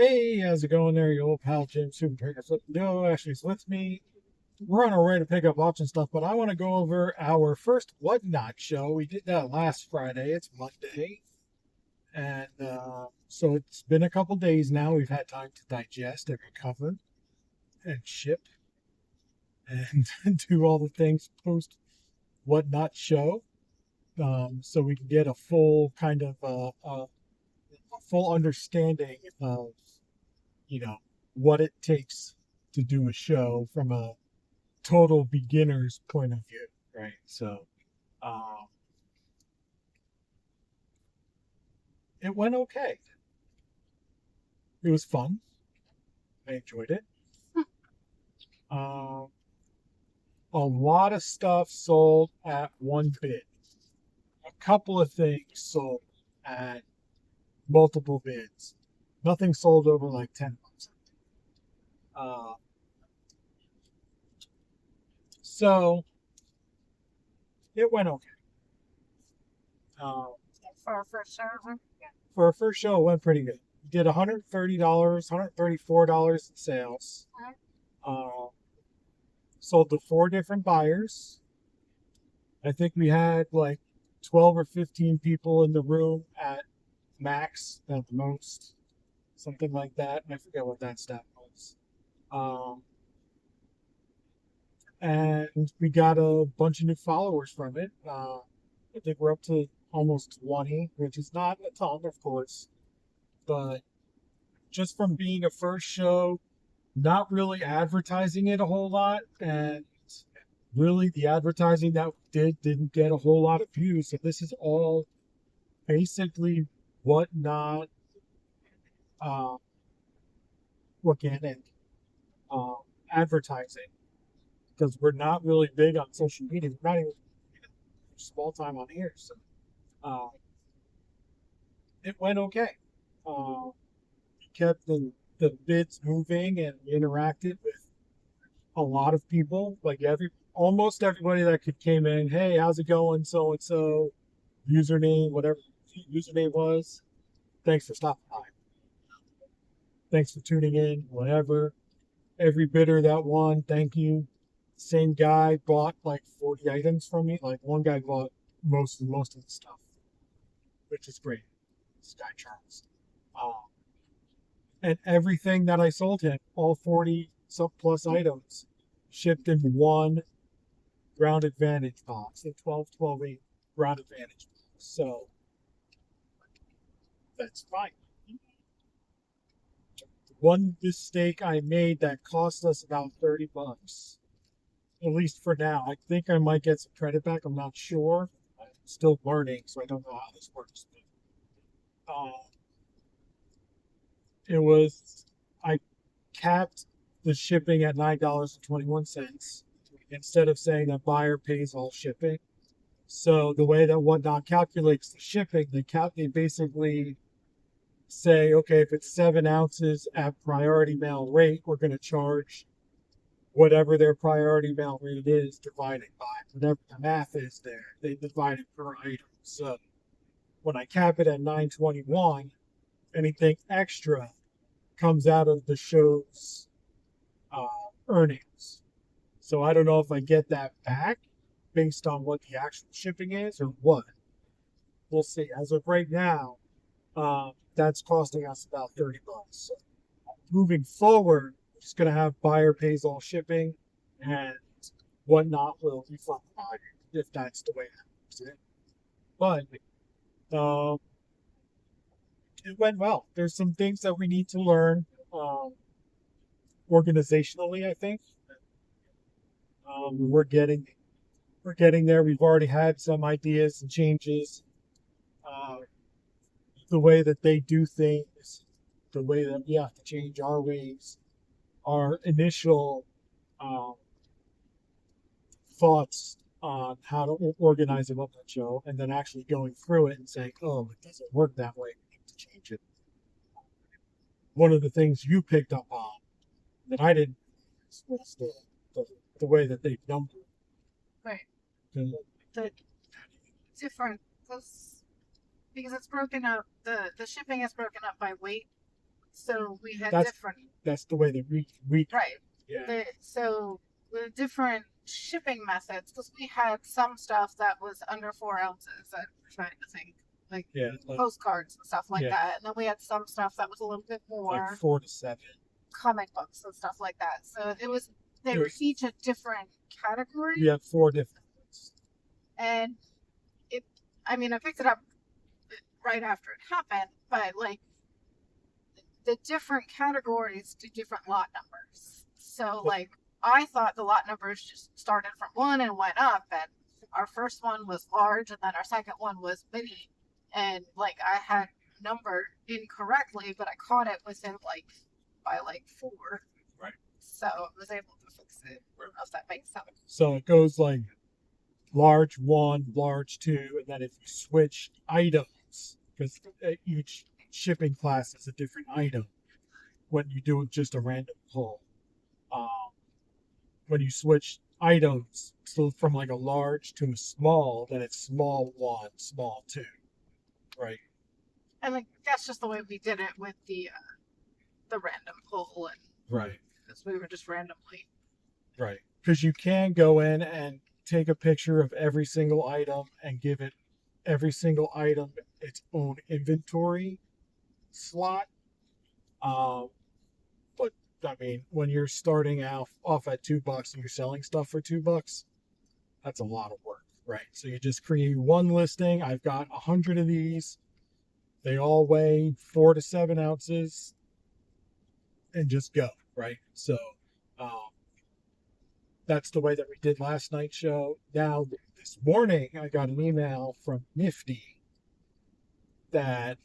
Hey, how's it going there? Your old pal Jim Super Pickups. No, actually, it's with me. We're on our way to pick up lots and stuff, but I want to go over our first Whatnot show. We did that last Friday. It's Monday. And so it's been a couple days now. We've had time to digest and recover and ship and do all the things post Whatnot show. So we can get a full kind of a full understanding of what it takes to do a show from a total beginner's point of view, right? So um, it went okay. It was fun. I enjoyed it. Um, a lot of stuff sold at one bid. A couple of things sold at multiple bids. Nothing sold over like 10 months. Uh, so it went okay. Um, For our first server. for our first show, it went pretty good. We did $130, $134 in sales. Uh, sold to four different buyers. I think we had like 12 or 15 people in the room at max, at the most, something like that. I forget what that stat was. Um, and we got a bunch of new followers from it. I think we're up to almost 20, which is not a ton, of course, but just from being a first show, not really advertising it a whole lot, and really the advertising that we didn't get a whole lot of views. So this is all basically Whatnot uh, organic uh, advertising because we're not really big on social media. We're not even small time on here, so uh, it went okay. We kept the bids moving and we interacted with a lot of people, like almost everybody that could came in. Hey, how's it going? So and so, username, whatever username was. Thanks for stopping by. Thanks for tuning in. Whatever. Every bidder that won, thank you. Same guy bought like 40 items from me. Like one guy bought most of the stuff, which is great. This guy Charles. Um, and everything that I sold him, all 40 plus items, shipped in one ground advantage box, the 12 ground advantage box. So that's fine. One mistake I made that cost us about 30 bucks, at least for now. I think I might get some credit back. I'm not sure. I'm still learning, so I don't know how this works. But, it was, I capped the shipping at $9.21 instead of saying that buyer pays all shipping. So the way that Whatnot calculates the shipping, they basically say, okay, if it's 7 ounces at priority mail rate, we're going to charge whatever their priority mail rate is divided by whatever the math is there. They divide it per item. So when I cap it at 921, anything extra comes out of the show's uh, earnings. So I don't know if I get that back based on what the actual shipping is or what. We'll see. As of right now, that's costing us about 30 bucks. So moving forward, we're just going to have buyer pays all shipping and Whatnot will refund the buyer if that's the way that works. But it went well. There's some things that we need to learn organizationally, I think. Um, we're getting we're getting there. We've already had some ideas and changes. Uh, the way that they do things, the way that we have to change our ways, our initial um, thoughts on how to organize a website show, and then actually going through it and saying, "Oh, it doesn't work that way. We need to change it." One of the things you picked up on that I didn't was the, the way that they number. Right. The, The different because it's broken up. The shipping is broken up by weight. So we had That's different, that's the way that we right. yeah. So with different shipping methods, because we had some stuff that was under 4 ounces. I'm trying to think, like Yeah, postcards and stuff like yeah, that. And then we had some stuff that was a little bit like more 4 to 7. comic books and stuff like that. So they It were was each a different category. we had 4 different ones. And it, I mean, I picked it up right after it happened, but like the different categories do different lot numbers. So like I thought the lot numbers just started from 1 and went up, and our first one was large, and then our second one was mini, and like I had numbered incorrectly, but I caught it within like by like 4, Right. so I was able to fix it. I don't know if that makes sense. So it goes like large 1, large 2, and then if you switch items, because each shipping class is a different item when you do just a random pull. Um, when you switch items, so from like a large to a small, then it's small 1, small 2, right? And like that's just the way we did it with the random pull, and Right. because we were just randomly. Right. Because you can go in and take a picture of every single item and give it every single item its own inventory slot. Um, but I mean, when you're starting off at $2 and you're selling stuff for $2, that's a lot of work, right? So you just create one listing. I've got 100 of these. They all weigh 4 to 7 ounces, and just go, right? So um, that's the way that we did last night's show. Now, this morning, I got an email from Nifty that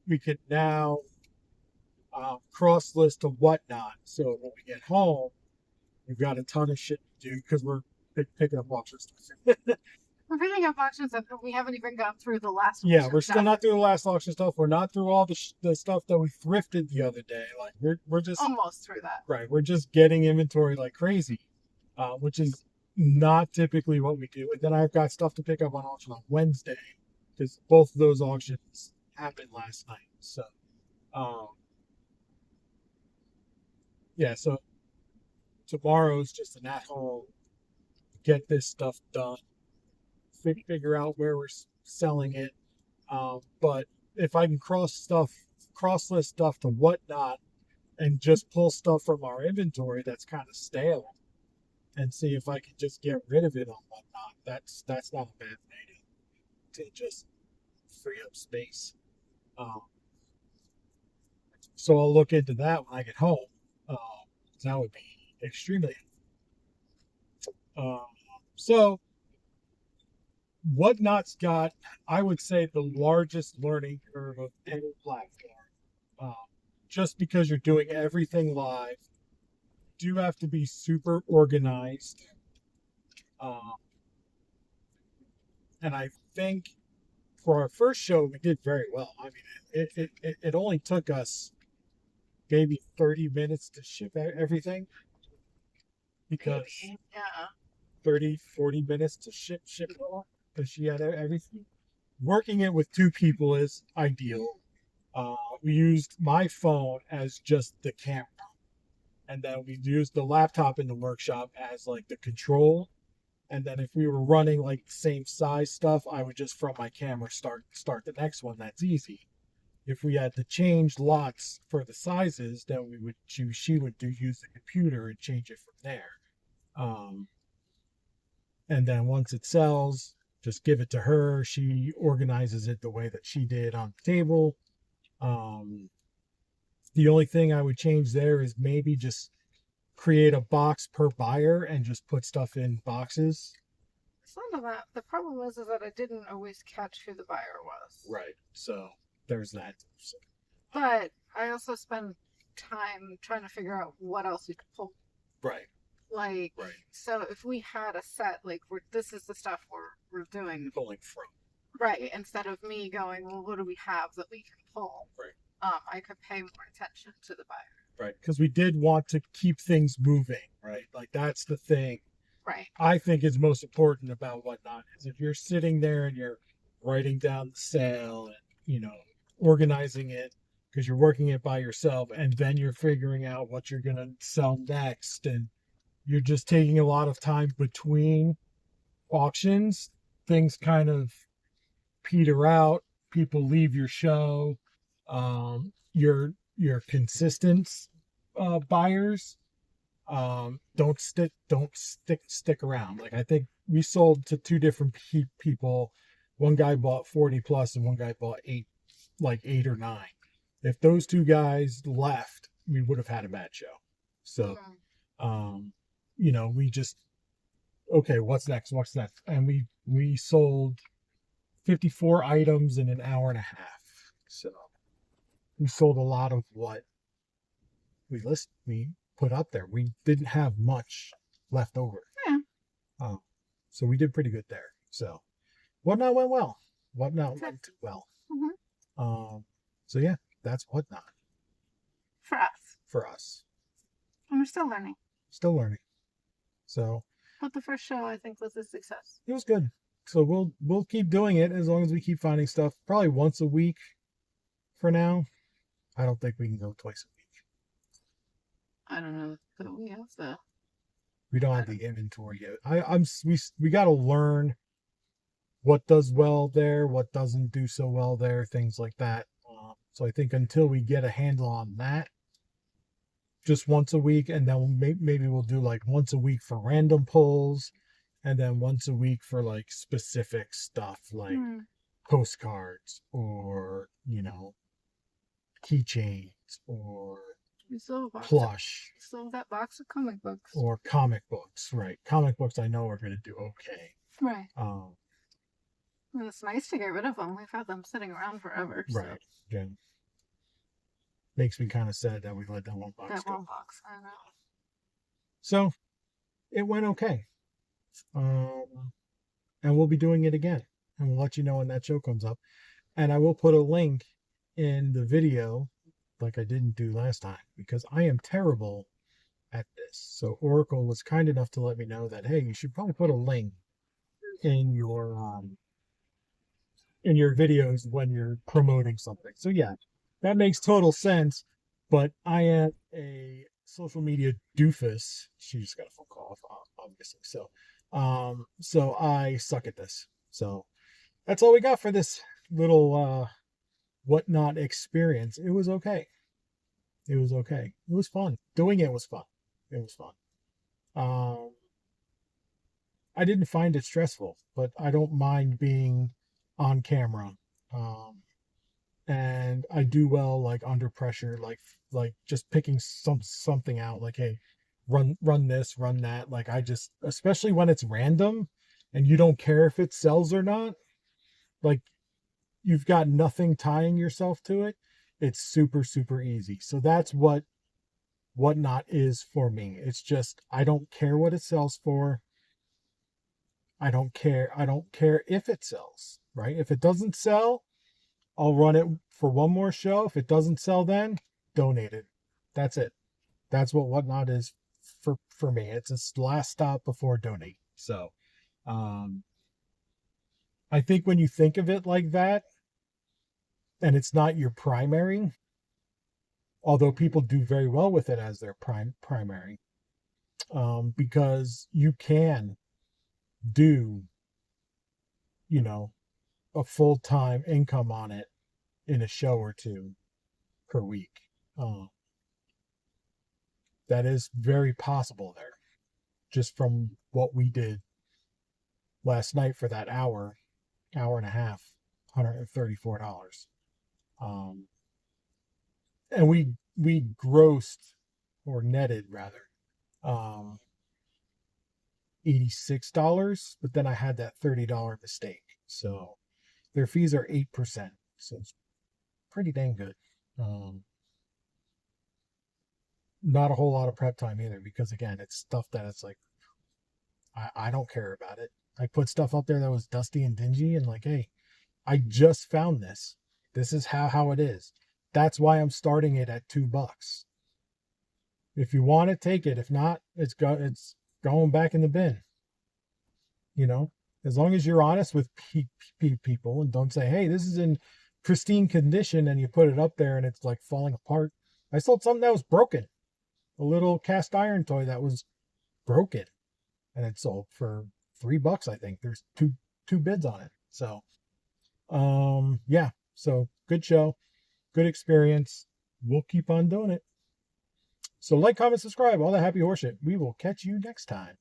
we could now cross list to whatnot. So when we get home, we've got a ton of shit to do because we're picking up auction stuff. We're picking up auctions that we haven't even gone through the last Yeah, auction we're stuff. still not doing the last auction stuff. We're not through all the stuff that we thrifted the other day. Like we're just Almost through that. right. We're just getting inventory like crazy, which is not typically what we do. And then I've got stuff to pick up on auction on Wednesday because both of those auctions happened last night. So, um, yeah. So tomorrow's just an at-home get this stuff done, figure out where we're selling it. But if I can cross list stuff to whatnot, and just pull stuff from our inventory that's kind of stale, and see if I can just get rid of it on whatnot. That's not a bad way to just free up space. Um, so I'll look into that when I get home. That would be extremely. Um, so whatnot's got, I would say, the largest learning curve of any platform. Um, just because you're doing everything live, you do have to be super organized. Um, and I think for our first show, we did very well. I mean, it only took us maybe 30 minutes to ship everything because Maybe. Yeah. 30-40 minutes to ship it all because she had everything. Working it with 2 people is ideal. We used my phone as just the camera, and then we used the laptop in the workshop as like the control. And then if we were running like the same size stuff, I would just from my camera start the next one. That's easy. If we had to change lots for the sizes, then we would choose. She would use the computer and change it from there. Um, and then once it sells, just give it to her. She organizes it the way that she did on the table. The only thing I would change there is maybe just create a box per buyer and just put stuff in boxes. Some of that. The problem is that I didn't always catch who the buyer was. Right. So there's that. So, But I also spend time trying to figure out what else we could pull. right. Like, Right. so if we had a set, like, this is the stuff we're doing. Pulling from. Right. Instead of me going, well, what do we have that we can pull? Right. I could pay more attention to the buyer. Right. Because we did want to keep things moving. Right. Like that's the thing. Right. I think is most important about whatnot is if you're sitting there and you're writing down the sale and organizing it, because you're working it by yourself, and then you're figuring out what you're going to sell next, and you're just taking a lot of time between auctions. Things kind of peter out. People leave your show. Your consistent buyers don't stick around. Like I think we sold to two different people. One guy bought 40 plus, and one guy bought eight or nine. If those two guys left, we would have had a bad show. So, um, we just okay. What's next? What's next? And we sold 54 items in an hour and a half. So we sold a lot of what we put up there. We didn't have much left over. Yeah. So we did pretty good there. So whatnot went well. Whatnot went well. So yeah, that's whatnot For us. for us. And we're still learning. Still learning. So But the first show, I think, was a success. it was good. So we'll keep doing it as long as we keep finding stuff. Probably once a week for now. I don't think we can go twice a week. I don't know. But we have the. We don't have the inventory yet. We got to learn what does well there, what doesn't do so well there, things like that. So I think until we get a handle on that, just once a week, and then maybe we'll do like once a week for random pulls, and then once a week for like specific stuff like postcards or keychains or We still have a box. plush We still have that box of comic books. or comic books. Right, comic books I know are going to do okay. Right. And it's nice to get rid of them. We've had them sitting around forever. right, So. yeah. Makes me kind of sad that we let that one box That go. one box, I know. So it went okay. And we'll be doing it again. And we'll let you know when that show comes up. And I will put a link in the video like I didn't do last time because I am terrible at this. So Oracle was kind enough to let me know that, hey, you should probably put a link in your videos when you're promoting something. So yeah, that makes total sense. But I am a social media doofus. She just got a phone call, obviously. So I suck at this. So that's all we got for this little whatnot experience. It was okay. It was okay. It was fun. Doing it was fun. It was fun. I didn't find it stressful, but I don't mind being on camera. And I do well like under pressure, like just picking something out, like, hey, run this, run that. Like I just, especially when it's random and you don't care if it sells or not, like you've got nothing tying yourself to it. It's super, super easy. So that's what whatnot is for me. It's just, I don't care what it sells for. I don't care if it sells, right? If it doesn't sell, I'll run it for one more show. If it doesn't sell, then donate it. That's it. That's what whatnot is for me. It's its last stop before donate. So, I think when you think of it like that, and it's not your primary, although people do very well with it as their primary, because you can do, a full-time income on it in a show or two per week. That is very possible there, just from what we did last night for that hour and a half, $134. And we grossed, or netted rather, $86, but then I had that $30 mistake. So their fees are 8%. So it's pretty dang good. Not a whole lot of prep time either, because again, it's stuff that it's like, I don't care about it. I put stuff up there that was dusty and dingy and like, hey, I just found this. This is how it is. That's why I'm starting it at $2. If you want it, take it. If not, it's going back in the bin. As long as you're honest with people and don't say, hey, this is in pristine condition and you put it up there and it's like falling apart. I sold something that was broken, a little cast iron toy that was broken, and it sold for $3, I think. There's two bids on it. So yeah, so good show, good experience. We'll keep on doing it. So like, comment, subscribe, all that happy horseshit. We will catch you next time.